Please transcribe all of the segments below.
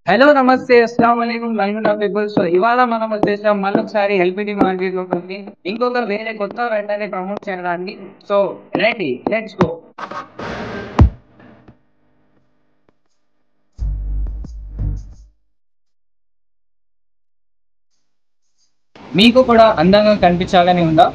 Hello నమస్తే అస్సలం వాలేకుం line of people. So ఇవాళ మనం వచ్చేసాం మళ్ళొకసారి ఎల్పిటి మార్కెట్ లోకి ఇంకొక వేరే కొత్త వెంటనే ప్రమోట్ చేయడానికి. So ready, let's go. మీకు కూడా అందంగా కనిపించాలని ఉందా?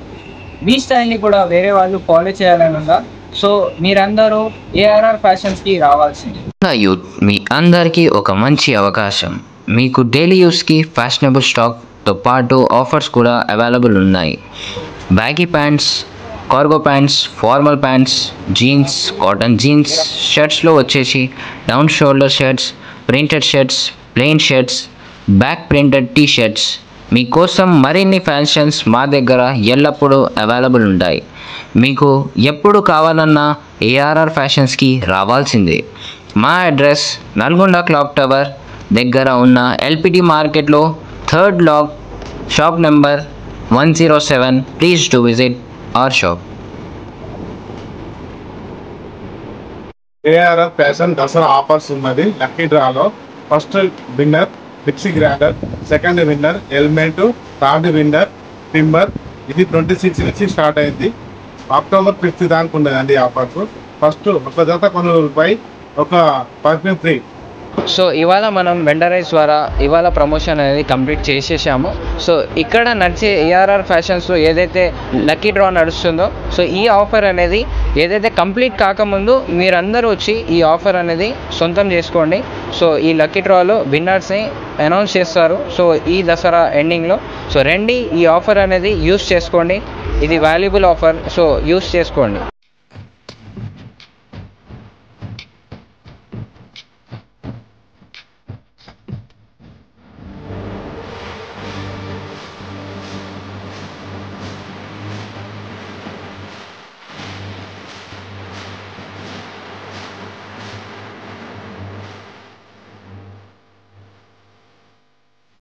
మీ స్టైల్ని కూడా వేరే వాళ్ళు ఫాలో చేయాలని ఉందా? సో మీరందరూ ఏఆర్ఆర్ ఫ్యాషన్స్కి రావాల్సింది. యూత్ మీ అందరికీ ఒక మంచి అవకాశం. మీకు డైలీ యూస్కి ఫ్యాషనబుల్ స్టాక్తో పాటు ఆఫర్స్ కూడా అవైలబుల్ ఉన్నాయి. Baggy pants, cargo pants, formal pants, jeans, cotton jeans, షర్ట్స్లో వచ్చేసి down shoulder shirts, printed shirts, plain shirts, back printed T shirts మీకోసం మరిన్ని ఫ్యాషన్స్ మా దగ్గర ఎల్లప్పుడూ అవైలబుల్ ఉంటాయి. మీకు ఎప్పుడు కావాలన్నా ఏఆర్ఆర్ ఫ్యాషన్స్కి రావాల్సిందే. మా అడ్రస్ నల్గొండ క్లాక్ టవర్ దగ్గర ఉన్న ఎల్పిటి మార్కెట్లో 3rd block, shop number 107. Please to visit our shop. ARR fashion Dasara offers ఉన్నది. లక్కీ డ్రాలో first winner mixie grinder, second winner helmet, third winner timber. ఇది 26 నుంచి స్టార్ట్ అయింది. అక్టోబర్ 5 దాకా ఉండదండి ఆఫర్స్. ఫస్ట్ ఒక జత కొనుగోలుపై ఒక పర్ఫ్యూమ్ ఫ్రీ. సో ఇవాళ మనం వెండరైజ్ ద్వారా ఇవాళ ప్రమోషన్ అనేది కంప్లీట్ చేసేసాము. సో ఇక్కడ నడిచే ఏఆర్ఆర్ ఫ్యాషన్స్లో ఏదైతే లక్కీ డ్రా నడుస్తుందో, సో ఈ ఆఫర్ అనేది ఏదైతే కంప్లీట్ కాకముందు మీరందరూ వచ్చి ఈ ఆఫర్ అనేది సొంతం చేసుకోండి. సో ఈ లక్కీ డ్రాలో విన్నర్స్ని అనౌన్స్ చేస్తారు. సో ఈ దసరా ఎండింగ్లో సో రండి, ఈ ఆఫర్ అనేది యూస్ చేసుకోండి. ఇది వాల్యుబుల్ ఆఫర్, సో యూస్ చేసుకోండి.